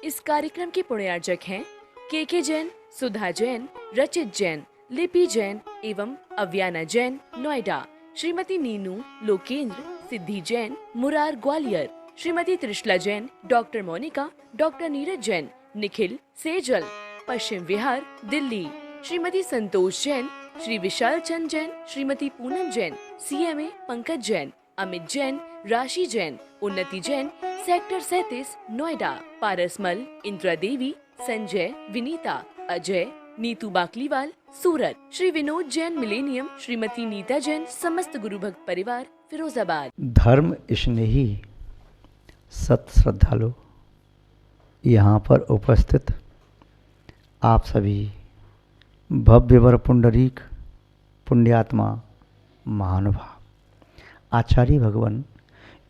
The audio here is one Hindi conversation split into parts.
इस कार्यक्रम के पुण्यार्जक हैं के जैन, सुधा जैन, रचित जैन, लिपि जैन एवं अव्याना जैन नोएडा, श्रीमती नीनू लोकेंद्र, सिद्धि Jain Murar Gwalior, Shrimati Trishala Jain, doctor Monika, doctor Neeraj Jain, Nikhil Sejal, Paschim Vihar Delhi, Shrimati Santosh Jain, Shri Vishal Chand Jain, Shrimati Poonam Jain, CMA Pankaj Jain, Amit Jain, राशि जैन, उन्नति जैन, सेक्टर 37 नोएडा, पारसमल, इंदिरा देवी, संजय, विनीता, अजय, नीतू बाकलीवाल, सूरत, श्री विनोद जैन मिलेनियम, श्रीमती नीता जैन, समस्त गुरु भक्त परिवार फिरोजाबाद। धर्म स्नेही सत श्रद्धालु यहाँ पर उपस्थित आप सभी भव्य वर पुंडरीक पुण्यात्मा महानुभाव आचार्य भगवान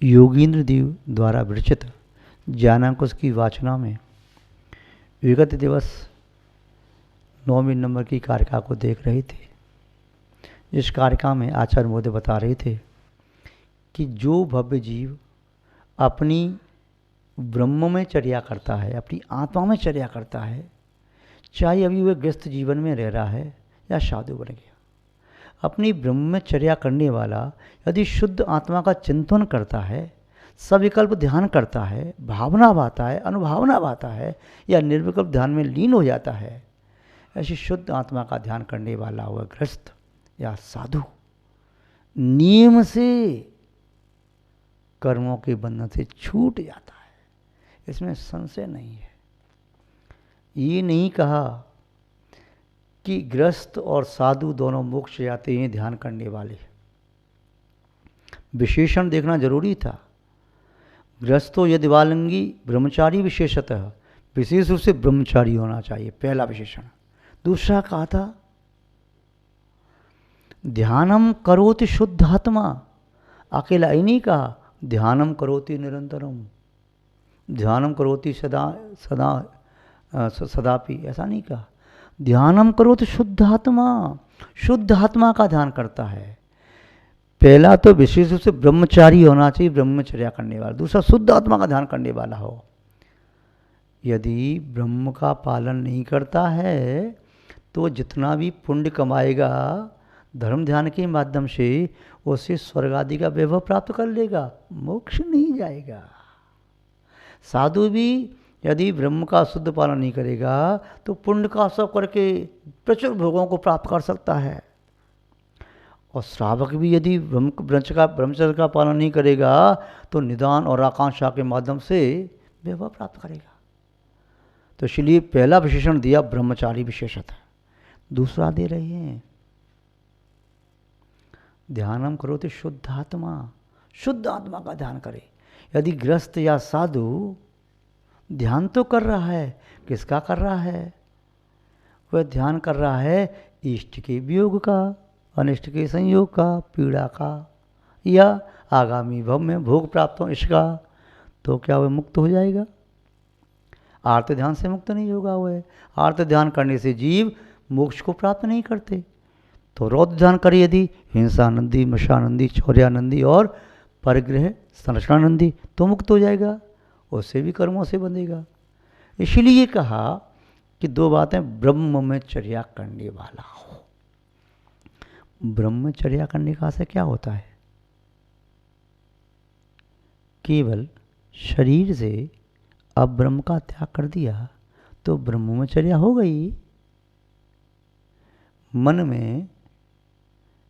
योगींद्र देव द्वारा विरचित ज्ञानांकुश की वाचना में विगत दिवस 9वें नंबर की कारिका को देख रहे थे। इस कारिका में आचार्य महोदय बता रहे थे कि जो भव्य जीव अपनी ब्रह्म में चर्या करता है, अपनी आत्मा में चर्या करता है, चाहे अभी वह गृहस्थ जीवन में रह रहा है या साधु बन गया, अपनी ब्रह्मचर्या करने वाला यदि शुद्ध आत्मा का चिंतन करता है, सविकल्प ध्यान करता है, भावना भाता है, अनुभावना भाता है या निर्विकल्प ध्यान में लीन हो जाता है, ऐसी शुद्ध आत्मा का ध्यान करने वाला हुआ गृहस्थ या साधु नियम से कर्मों के बंधन से छूट जाता है। इसमें संशय नहीं है। ये नहीं कहा कि गृहस्थ और साधु दोनों मोक्ष जाते हैं ध्यान करने वाले। विशेषण देखना जरूरी था। गृहस्थो यदि वालंगी ब्रह्मचारी विशेषतः, विशेष रूप से ब्रह्मचारी होना चाहिए, पहला विशेषण। दूसरा कहा था ध्यानम करोति शुद्धात्मा, अकेला ही नहीं कहा ध्यानम करोति निरंतरम, ध्यानम करोति सदा सदा सदापि, ऐसा नहीं कहा। ध्यानम करो तो शुद्ध आत्मा का ध्यान करता है। पहला तो विशेष रूप से ब्रह्मचारी होना चाहिए, ब्रह्मचर्या करने वाला। दूसरा शुद्ध आत्मा का ध्यान करने वाला हो। यदि ब्रह्म का पालन नहीं करता है तो जितना भी पुण्य कमाएगा धर्म ध्यान के माध्यम से, उसे स्वर्ग आदि का वैभव प्राप्त कर लेगा, मोक्ष नहीं जाएगा। साधु भी यदि ब्रह्म का शुद्ध पालन नहीं करेगा तो पुण्य का सब करके प्रचुर भोगों को प्राप्त कर सकता है। और श्रावक भी यदि ब्रह्मचर्य का पालन नहीं करेगा तो निदान और आकांक्षा के माध्यम से वैभव प्राप्त करेगा। तो इसलिए पहला विशेषण दिया ब्रह्मचारी विशेषता। दूसरा दे रहे हैं ध्यानम करो तो शुद्ध आत्मा का ध्यान करे। यदि गृहस्थ या साधु ध्यान तो कर रहा है, किसका कर रहा है? वह ध्यान कर रहा है इष्ट के वियोग का, अनिष्ट के संयोग का, पीड़ा का या आगामी भव में भोग प्राप्त हो इसका। तो क्या वह मुक्त हो जाएगा? आर्त ध्यान से मुक्त नहीं होगा। वह आर्त ध्यान करने से जीव मोक्ष को प्राप्त नहीं करते। तो रौद्र ध्यान करे यदि हिंसानंदी, मशानंदी, चौर्यानंदी और परिग्रह संरचनानंदी, तो मुक्त हो जाएगा, उससे भी कर्मों से बंधेगा। इसलिए कहा कि दो बातें, ब्रह्म में चर्या करने वाला हो। ब्रह्मचर्या करने का असर क्या होता है? केवल शरीर से अब ब्रह्म का त्याग कर दिया तो ब्रह्मचर्या हो गई। मन में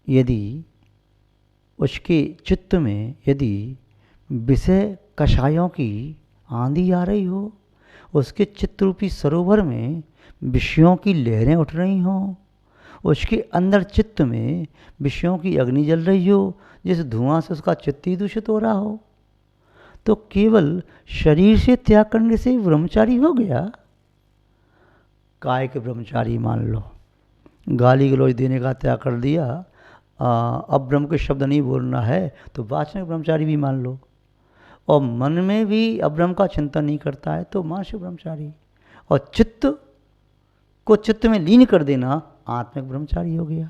यदि उसके चित्त में यदि विषय कषायों की आंधी आ रही हो, उसके चित्तरूपी सरोवर में विषयों की लहरें उठ रही हों, उसके अंदर चित्त में विषयों की अग्नि जल रही हो, जिस धुआं से उसका चित्त ही दूषित हो रहा हो, तो केवल शरीर से त्याग करने से ब्रह्मचारी हो गया। काय के ब्रह्मचारी मान लो, गाली गलौज देने का त्याग कर दिया, अब ब्रह्म के शब्द नहीं बोलना है तो वाचनिक ब्रह्मचारी भी मान लो। और मन में भी अब्रह्म का चिंतन नहीं करता है तो मानसिक ब्रह्मचारी। और चित्त को चित्त में लीन कर देना आत्मिक ब्रह्मचारी हो गया।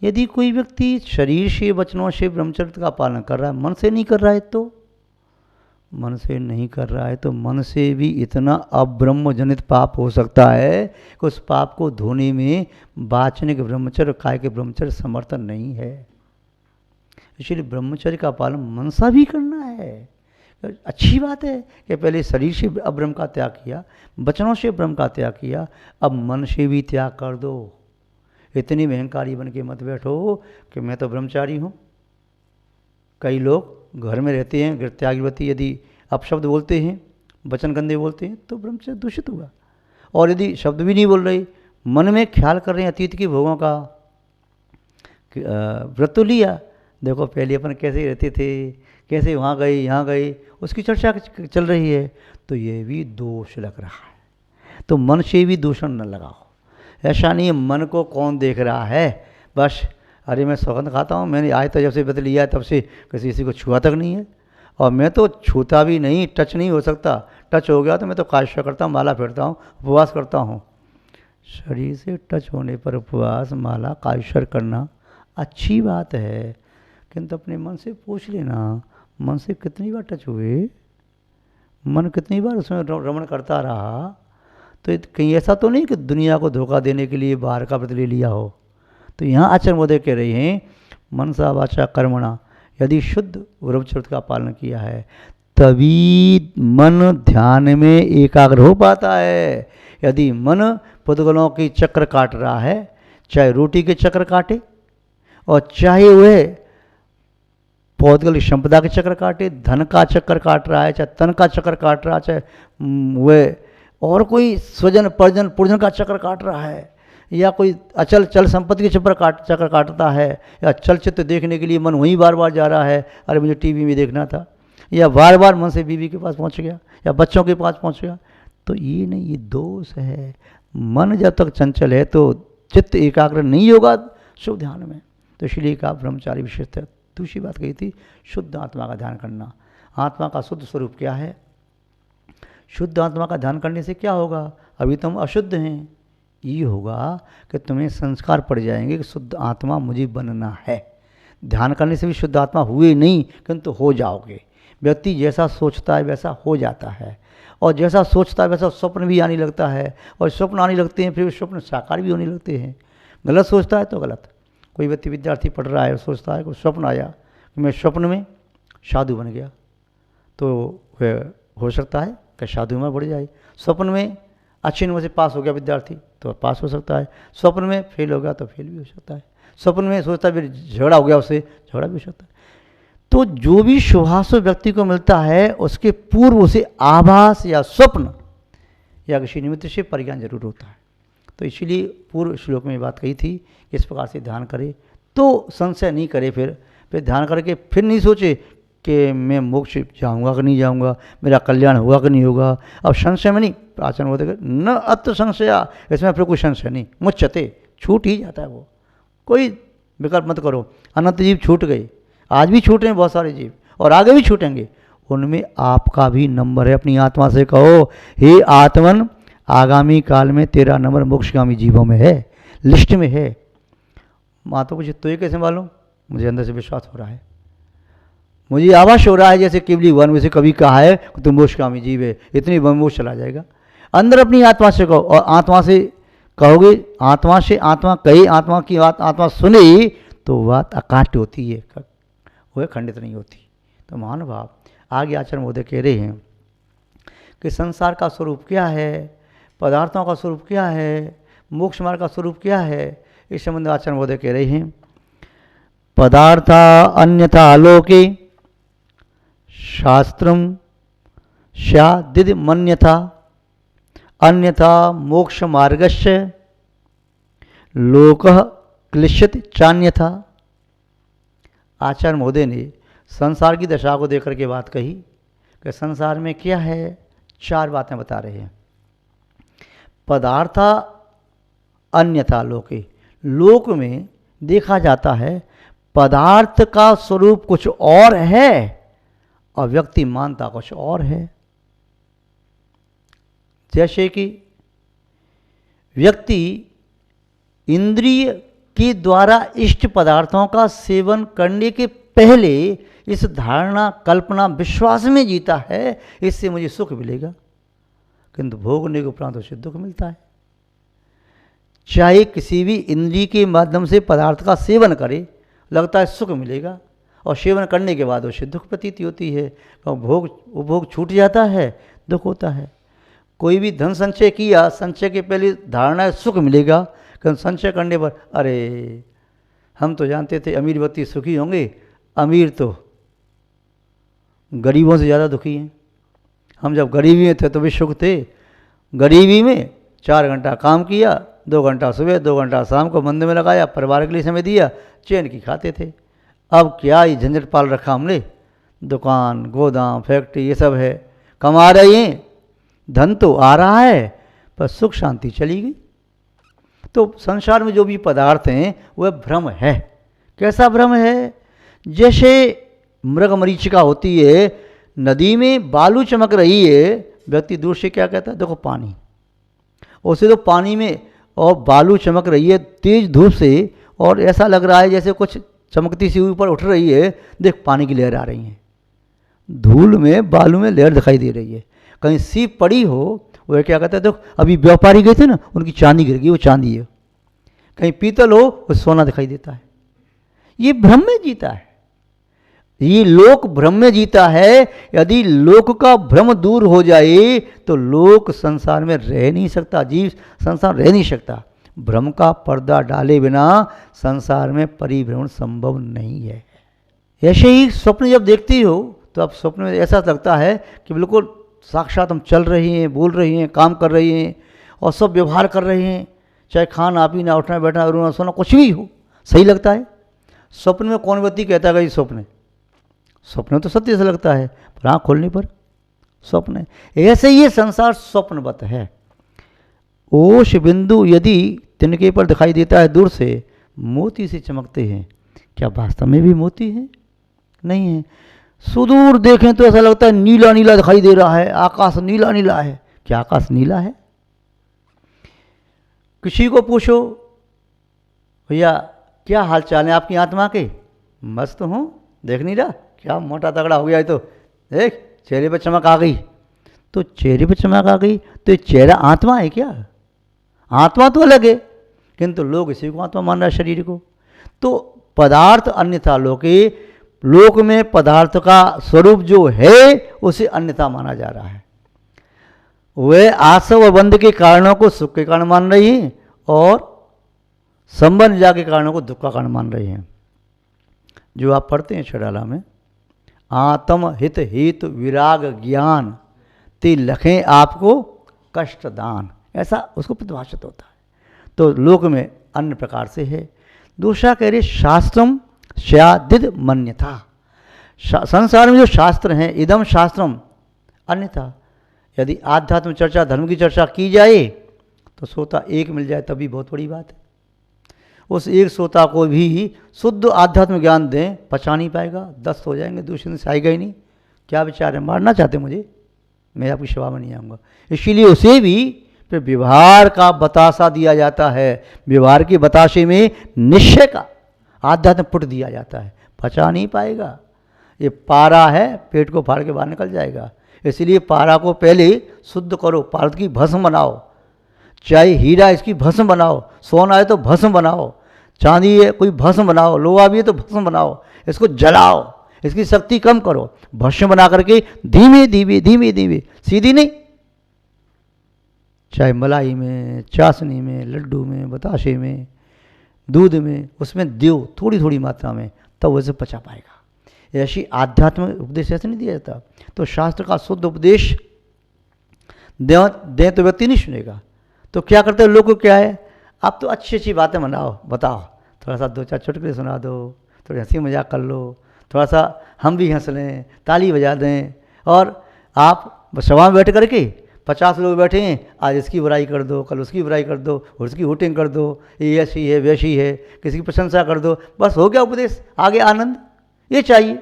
यदि कोई व्यक्ति शरीर से वचनों से ब्रह्मचर्य का पालन कर रहा है, मन से नहीं कर रहा है, तो मन से नहीं कर रहा है तो मन से भी इतना अब्रह्म जनित पाप हो सकता है कि उस पाप को धोने में वाचनिक ब्रह्मचर्य और कायिक ब्रह्मचर्य समर्थन नहीं है। इसलिए ब्रह्मचर्य का पालन मनसा भी करना है। अच्छी बात है कि पहले शरीर से अब्रह्म का त्याग किया, वचनों से ब्रह्म का त्याग किया, अब मन से भी त्याग कर दो। इतनी अहंकारी बन के मत बैठो कि मैं तो ब्रह्मचारी हूँ। कई लोग घर में रहते हैं, गृह त्यागवती, यदि अपशब्द बोलते हैं, वचन गंदे बोलते हैं तो ब्रह्मचर्य दूषित होगा। और यदि शब्द भी नहीं बोल रहे, मन में ख्याल कर रहे हैं अतीत के भोगों का, व्रत तो लिया, देखो पहले अपन कैसे रहते थे, कैसे वहाँ गए यहाँ गए, उसकी चर्चा चल रही है, तो ये भी दोष लग रहा है। तो मन से भी दूषण न लगाओ। ऐसा नहीं है मन को कौन देख रहा है, बस अरे मैं सौगंध खाता हूँ, मैंने आज तक जब से व्रत लिया है तब से किसी को छुआ तक नहीं है, और मैं तो छूता भी नहीं, टच नहीं हो सकता। टच हो गया तो मैं तो काष्य करता हूँ, माला फेरता हूँ, उपवास करता हूँ। शरीर से टच होने पर उपवास, माला, काष्य करना अच्छी बात है, किंतु अपने मन से पूछ लेना, मन से कितनी बार टच हुए, मन कितनी बार उसमें रमण करता रहा। तो कहीं ऐसा तो नहीं कि दुनिया को धोखा देने के लिए बाहर का व्रत ले लिया हो। तो यहाँ आचार्य महोदय कह रहे हैं मनसा वाचा कर्मणा, यदि शुद्ध ब्रह्मचर्य का पालन किया है तभी मन ध्यान में एकाग्र हो पाता है। यदि मन पुद्गलों की चक्र काट रहा है, चाहे रोटी के चक्र काटे और चाहे वह पौधगल संपदा के चक्र काटे, धन का चक्कर काट रहा है, चाहे तन का चक्कर काट रहा है, चाहे वह और कोई स्वजन परिजन पुरजन का चक्कर काट रहा है, या कोई अचल चल संपत्ति के चक्कर काटता है, या चलचित्र देखने के लिए मन वहीं बार बार जा रहा है, अरे मुझे टीवी में देखना था, या बार बार मन से बीवी के पास पहुंच गया या बच्चों के पास पहुंच गया, तो ये नहीं, ये दोष है। मन जब तक चंचल है तो चित्त एकाग्र नहीं होगा शुभ ध्यान में। तो इसलिए कहा ब्रह्मचारी विशेषता। दूसरी बात कही थी शुद्ध आत्मा का ध्यान करना। आत्मा का शुद्ध स्वरूप क्या है? शुद्ध आत्मा का ध्यान करने से क्या होगा? अभी तुम अशुद्ध हैं, ये होगा कि तुम्हें संस्कार पड़ जाएंगे कि शुद्ध आत्मा मुझे बनना है। ध्यान करने से भी शुद्ध आत्मा हुए नहीं, किंतु हो जाओगे। व्यक्ति जैसा सोचता है वैसा हो जाता है, और जैसा सोचता है वैसा स्वप्न भी आने लगता है, और स्वप्न आने लगते हैं फिर स्वप्न साकार भी होने लगते हैं। गलत सोचता है तो गलत। कोई व्यक्ति विद्यार्थी पढ़ रहा है और सोचता है कि स्वप्न आया कि मैं स्वप्न में साधु बन गया, तो वह हो सकता है कि साधु में बढ़ जाए। स्वप्न में अच्छे नंबर से पास हो गया विद्यार्थी तो पास हो सकता है, स्वप्न में फेल हो गया तो फेल भी हो सकता है, स्वप्न में सोचता है फिर झगड़ा हो गया उससे झगड़ा भी हो सकता है। तो जो भी शुभाशुभ व्यक्ति को मिलता है उसके पूर्व उसे आभास या स्वप्न या किसी निमित्त से परिज्ञान जरूर होता है। तो इसीलिए पूर्व श्लोक में बात कही थी कि इस प्रकार से ध्यान करे तो संशय नहीं करे, फिर ध्यान करके फिर नहीं सोचे कि मैं मोक्ष जाऊंगा कि नहीं जाऊंगा, मेरा कल्याण होगा कि नहीं होगा। अब संशय में नहीं, आचरण होते न अत्र संशया, इसमें फिर कोई संशय नहीं, मुच्यते, छूट ही जाता है वो। कोई विकल्प मत करो। अनंत जीव छूट गए, आज भी छूट रहे हैं बहुत सारे जीव और आगे भी छूटेंगे, उनमें आपका भी नंबर है। अपनी आत्मा से कहो, हे आत्मन, आगामी काल में तेरा नंबर मोक्षगामी जीवों में है, लिस्ट में है। माता पूछे तो ये कैसे मालूम? मुझे अंदर से विश्वास हो रहा है, मुझे आभास हो रहा है जैसे केवली वन में से कभी कहा है कि तुम मोक्षगामी जीव है, इतनी मोक्ष चला जाएगा। अंदर अपनी आत्मा से कहो, और आत्मा से कहोगे, आत्मा से आत्मा कहे, आत्मा की बात आत्मा सुने तो बात अकाट्य होती है, वह खंडित नहीं होती। तो महानुभाव आगे आचरण महोदय कह रहे हैं कि संसार का स्वरूप क्या है, पदार्थों का स्वरूप क्या है, मोक्ष मार्ग का स्वरूप क्या है। इस संबंध में आचरण महोदय कह रहे हैं, पदार्था अन्यथा आलोके शास्त्रम स्यादिद मन्यथा अन्यथा मोक्ष मार्गस्य लोकः क्लिश्यति चान्यथा। आचार्य महोदय ने संसार की दशा को देख करके बात कही कि संसार में क्या है, चार बातें बता रहे हैं। पदार्था अन्यथा लोके, लोक में देखा जाता है पदार्थ का स्वरूप कुछ और है और व्यक्ति मानता कुछ और है। जैसे कि व्यक्ति इंद्रिय के द्वारा इष्ट पदार्थों का सेवन करने के पहले इस धारणा, कल्पना, विश्वास में जीता है इससे मुझे सुख मिलेगा, किंतु भोगने के उपरांत उसे दुख मिलता है। चाहे किसी भी इंद्रिय के माध्यम से पदार्थ का सेवन करे, लगता है सुख मिलेगा, और सेवन करने के बाद उसे दुख प्रतीति होती है, और उपभोग छूट जाता है, दुख होता है। कोई भी धन संचय किया, संचय के पहले धारणा है सुख मिलेगा, क्योंकि संचय करने पर अरे हम तो जानते थे अमीर व्यक्ति सुखी होंगे, अमीर तो गरीबों से ज़्यादा दुखी हैं। हम जब गरीबी में थे तो भी सुख थे। गरीबी में 4 घंटा काम किया, 2 घंटा सुबह 2 घंटा शाम को मंदिर में लगाया, परिवार के लिए समय दिया, चैन की खाते थे। अब क्या ही झंझट पाल रखा हमने, दुकान, गोदाम, फैक्ट्री, ये सब है, कमा रहे हैं, धन तो आ रहा है, पर सुख शांति चली गई। तो संसार में जो भी पदार्थ हैं वह भ्रम है। कैसा भ्रम है? जैसे मृग मरीचिका होती है, नदी में बालू चमक रही है, व्यक्ति दूर से क्या कहता है, देखो पानी, उसे तो पानी में और बालू चमक रही है तेज धूप से, और ऐसा लग रहा है जैसे कुछ चमकती सी ऊपर उठ रही है, देख पानी की लहर आ रही है, धूल में बालू में लहर दिखाई दे रही है। कहीं सीप पड़ी हो, वह क्या कहता है, देखो अभी व्यापारी गए थे ना, उनकी चांदी गिर गई, वो चांदी है। कहीं पीतल हो, वो सोना दिखाई देता है। ये भ्रम में जीता है, ये लोक भ्रम में जीता है। यदि लोक का भ्रम दूर हो जाए तो लोक संसार में रह नहीं सकता, जीव संसार रह नहीं सकता। भ्रम का पर्दा डाले बिना संसार में परिभ्रमण संभव नहीं है। ऐसे ही स्वप्न जब देखती हो तो अब स्वप्न में ऐसा लगता है कि बिल्कुल साक्षात हम चल रहे हैं, बोल रहे हैं, काम कर रहे हैं और सब व्यवहार कर रहे हैं, चाहे खाना पीना, उठना बैठना, रोना सोना, कुछ भी हो, सही लगता है। स्वप्न में कौन व्यक्ति कहता है कि स्वप्न, स्वप्न तो सत्य से लगता है, पर आँख खोलने पर स्वप्न है। ऐसे ही ये संसार स्वप्नवत है। ओश बिंदु यदि तिनके पर दिखाई देता है दूर से, मोती से चमकते हैं, क्या वास्तव में भी मोती हैं? नहीं है। सुदूर देखें तो ऐसा लगता है नीला नीला दिखाई दे रहा है, आकाश नीला नीला है, क्या आकाश नीला है? किसी को पूछो, भैया क्या हाल चाल है आपकी आत्मा के? मस्त हूँ, देख नहीं रहा क्या मोटा तगड़ा हो गया है, तो देख चेहरे पर चमक आ गई। तो चेहरे पर चमक आ गई तो ये चेहरा आत्मा है क्या? आत्मा तो अलग है, किंतु लोग इसी को आत्मा मान रहा है, शरीर को। तो पदार्थ अन्यथा लोके, लोक में पदार्थ का स्वरूप जो है उसे अन्यथा माना जा रहा है। वे आसव और बंध के कारणों को सुख के कारण मान रही हैं और संबंध जा के कारणों को दुख का कारण मान रही हैं। जो आप पढ़ते हैं छड़ाला में, आत्म हित हित विराग ज्ञान ते लखें आपको कष्ट दान, ऐसा उसको परिभाषित होता है। तो लोक में अन्य प्रकार से है। दूसरा कह रहे शास्त्रम स्यादिद मन्यथा, संसार में जो शास्त्र हैं, इदम शास्त्रम अन्यथा। यदि आध्यात्म चर्चा, धर्म की चर्चा की जाए तो श्रोता एक मिल जाए तभी बहुत बड़ी बात है। उस एक श्रोता को भी शुद्ध आध्यात्म ज्ञान दें, पचा नहीं पाएगा, 10 हो जाएंगे, दूसरे दिन से आएगा ही नहीं। क्या विचार है, मारना चाहते मुझे, मैं आपकी सेवा में नहीं आऊँगा। इसीलिए उसे भी फिर व्यवहार का बतासा दिया जाता है, व्यवहार के बताशे में निश्चय का आध्यात्म पुट दिया जाता है, पचा नहीं पाएगा। ये पारा है, पेट को फाड़ के बाहर निकल जाएगा। इसलिए पारा को पहले शुद्ध करो, पारद की भस्म बनाओ, चाहे हीरा इसकी भस्म बनाओ, सोना है तो भस्म बनाओ, चांदी है कोई भस्म बनाओ, लोहा भी है तो भस्म बनाओ, इसको जलाओ, इसकी शक्ति कम करो, भस्म बना करके धीमे धीमे धीमे धीमे, सीधी नहीं, चाहे मलाई में, चाशनी में, लड्डू में, बताशे में, दूध में, उसमें दो थोड़ी थोड़ी मात्रा में, तब वैसे पचा पाएगा। ऐसी आध्यात्म उपदेश ऐसे नहीं दिया जाता। तो शास्त्र का शुद्ध उपदेश दें तो व्यक्ति नहीं सुनेगा। तो क्या करते हैं लोग को, क्या है, आप तो अच्छी अच्छी बातें बताओ, थोड़ा सा 2-4 चुटकुले सुना दो, थोड़ी हंसी मजाक कर लो, थोड़ा सा हम भी हंस लें, ताली बजा दें, और आप सभा में बैठ करके 50 लोग बैठे हैं, आज इसकी बुराई कर दो, कल उसकी बुराई कर दो, और उसकी हुटिंग कर दो, ये ऐसी है वैसी है, किसी की प्रशंसा कर दो, बस हो गया उपदेश, आगे आनंद, ये चाहिए।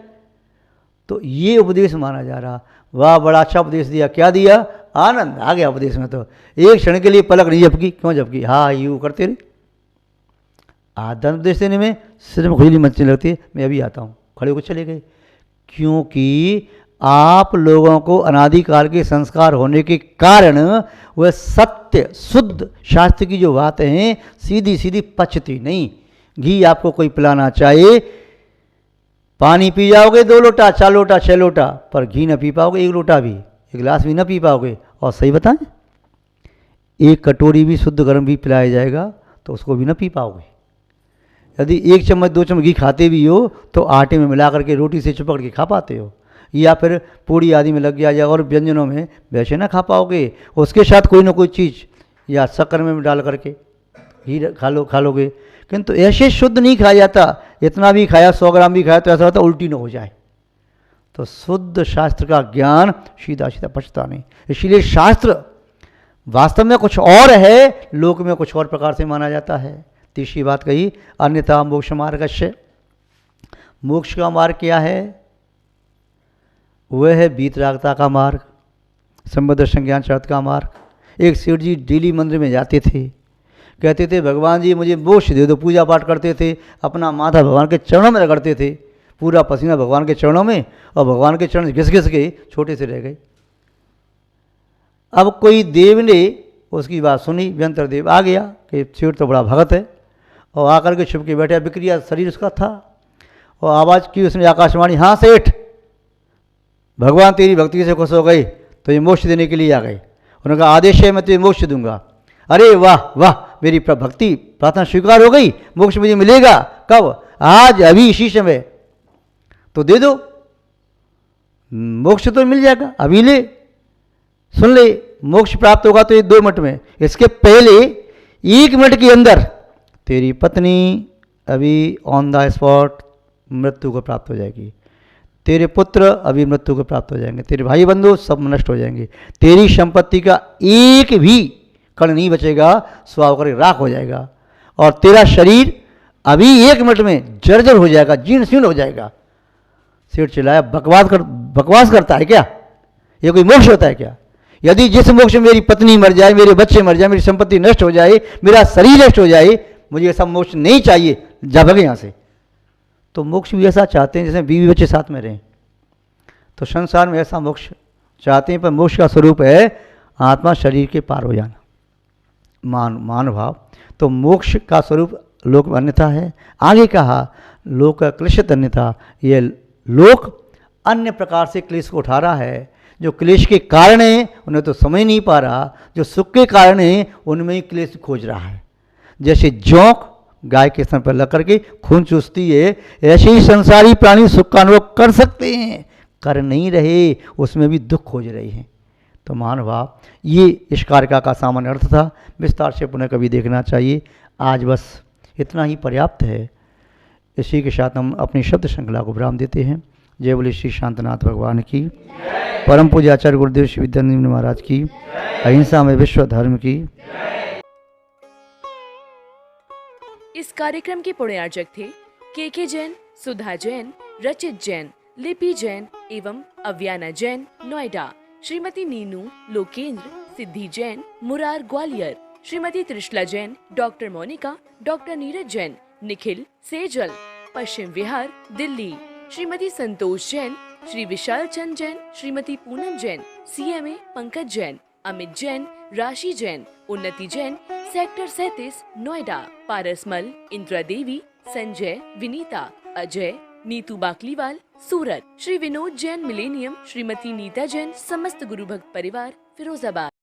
तो ये उपदेश माना जा रहा, वाह बड़ा अच्छा उपदेश दिया, क्या दिया, आनंद आ गया उपदेश में। तो एक क्षण के लिए पलक नहीं झपकी, क्यों झपकी, हाँ यूँ करते रहे। आध्यात्म उपदेश देने में सिर में खुजली मचने लगती है, मैं अभी आता हूँ, खड़े होकर चले गए, क्योंकि आप लोगों को अनादिकाल के संस्कार होने के कारण वह सत्य शुद्ध शास्त्र की जो बातें हैं सीधी सीधी पचती नहीं। घी आपको कोई पिलाना चाहे, पानी पी जाओगे 2 लोटा 4 लोटा 6 लोटा, पर घी ना पी पाओगे, 1 लोटा भी, 1 गिलास भी ना पी पाओगे। और सही बताएं, 1 कटोरी भी शुद्ध गर्म भी पिलाया जाएगा तो उसको भी ना पी पाओगे। यदि 1 चम्मच 2 चम्मच घी खाते भी हो तो आटे में मिला करके रोटी से चिपक के खा पाते हो, या फिर पूड़ी आदि में लग गया या और व्यंजनों में, वैसे ना खा पाओगे। उसके साथ कोई ना कोई चीज़ या शक्कर में डाल करके घी खा लोगे, किंतु ऐसे शुद्ध नहीं खाया जाता। इतना भी खाया 100 ग्राम भी खाया तो ऐसा होता उल्टी ना हो जाए। तो शुद्ध शास्त्र का ज्ञान सीधा सीधा पचता नहीं। इसीलिए शास्त्र वास्तव में कुछ और है, लोक में कुछ और प्रकार से माना जाता है। तीसरी बात कही, अन्यथा मोक्ष मार्गस्य। मोक्ष का मार्ग क्या है? वह है वीतरागता का मार्ग, संबदर्शन ज्ञान शरत का मार्ग। एक सेठ जी डेली मंदिर में जाते थे, कहते थे भगवान जी मुझे मोक्ष दे दो। पूजा पाठ करते थे, अपना माथा भगवान के चरणों में रगड़ते थे, पूरा पसीना भगवान के चरणों में, और भगवान के चरण घिस घिस के छोटे से रह गए। अब कोई देव ने उसकी बात सुनी, व्यंतर देव आ गया कि सेठ तो बड़ा भगत है, और आकर के छुप के बैठा, बिक्रिया शरीर उसका था, और आवाज़ की उसने आकाशवाणी, हाँ सेठ, भगवान तेरी भक्ति से खुश हो गए तो ये मोक्ष देने के लिए आ गए। उन्होंने कहा आदेश है, मैं तुझे मोक्ष दूंगा। अरे वाह वाह, मेरी भक्ति प्रार्थना स्वीकार हो गई, मोक्ष मुझे मिलेगा। कब? आज, अभी, इसी समय। तो दे दो, मोक्ष तो मिल जाएगा, अभी ले, सुन ले, मोक्ष प्राप्त होगा तो ये 2 मिनट में। इसके पहले 1 मिनट के अंदर तेरी पत्नी अभी ऑन द स्पॉट मृत्यु को प्राप्त हो जाएगी, तेरे पुत्र अभी मृत्यु को प्राप्त हो जाएंगे, तेरे भाई बंधु सब नष्ट हो जाएंगे, तेरी संपत्ति का एक भी कण नहीं बचेगा, स्वाव करके राख हो जाएगा, और तेरा शरीर अभी 1 मिनट में जर्जर हो जाएगा, जीर्ण शीर्ण हो जाएगा। सेठ चिल्लाया, बकवास करता है क्या? ये कोई मोक्ष होता है क्या? यदि जिस मोक्ष में मेरी पत्नी मर जाए, मेरे बच्चे मर जाए, मेरी संपत्ति नष्ट हो जाए, मेरा शरीर नष्ट हो जाए, मुझे ऐसा मोक्ष नहीं चाहिए, जा भगे यहाँ से। तो मोक्ष भी ऐसा चाहते हैं जैसे बीवी बच्चे साथ में रहें। तो संसार में ऐसा मोक्ष चाहते हैं, पर मोक्ष का स्वरूप है आत्मा शरीर के पार हो जाना, मान भाव। तो मोक्ष का स्वरूप लोक अन्यथा है। आगे कहा लोक क्लेशित अन्यथा, ये लोक अन्य प्रकार से क्लेश को उठा रहा है। जो क्लेश के कारण है उन्हें तो समझ नहीं पा रहा, जो सुख के कारण है उनमें ही क्लेश खोज रहा है। जैसे जोंक गाय के स्तन पर लग करके खून चूसती है, ऐसे ही संसारी प्राणी सुख का अनुभव कर सकते हैं, कर नहीं रहे, उसमें भी दुख खोज रहे हैं। तो महानुभाव, ये इस कार्य का सामान्य अर्थ था। विस्तार से पुनः कभी देखना चाहिए। आज बस इतना ही पर्याप्त है। इसी के साथ हम अपनी शब्द श्रृंखला को विराम देते हैं। जय बोले श्री शांतनाथ भगवान की, परम पूज्य आचार्य गुरुदेव श्री विद्यानंद महाराज की, अहिंसा में विश्व धर्म की। इस कार्यक्रम के पुण्यार्जक थे के जैन, सुधा जैन, रचित जैन, लिपि जैन एवं अव्याना जैन, नोएडा। श्रीमती नीनू लोकेंद्र, सिद्धि Jain, Murar Gwalior. Shrimati Trishala Jain, doctor Monika, doctor Neeraj Jain, Nikhil Sejal, Paschim Vihar, Delhi. Shrimati Santosh Jain, Shri Vishal Chand Jain, Shrimati Poonam Jain, CMA Pankaj Jain, Amit Jain, राशि जैन, उन्नति जैन, सेक्टर 37, नोएडा। पारसमल, इंदिरा देवी, संजय, विनीता, अजय, नीतू बाकलीवाल, सूरत। श्री विनोद जैन, मिलेनियम। श्रीमती नीता जैन, समस्त गुरु भक्त परिवार, फिरोजाबाद।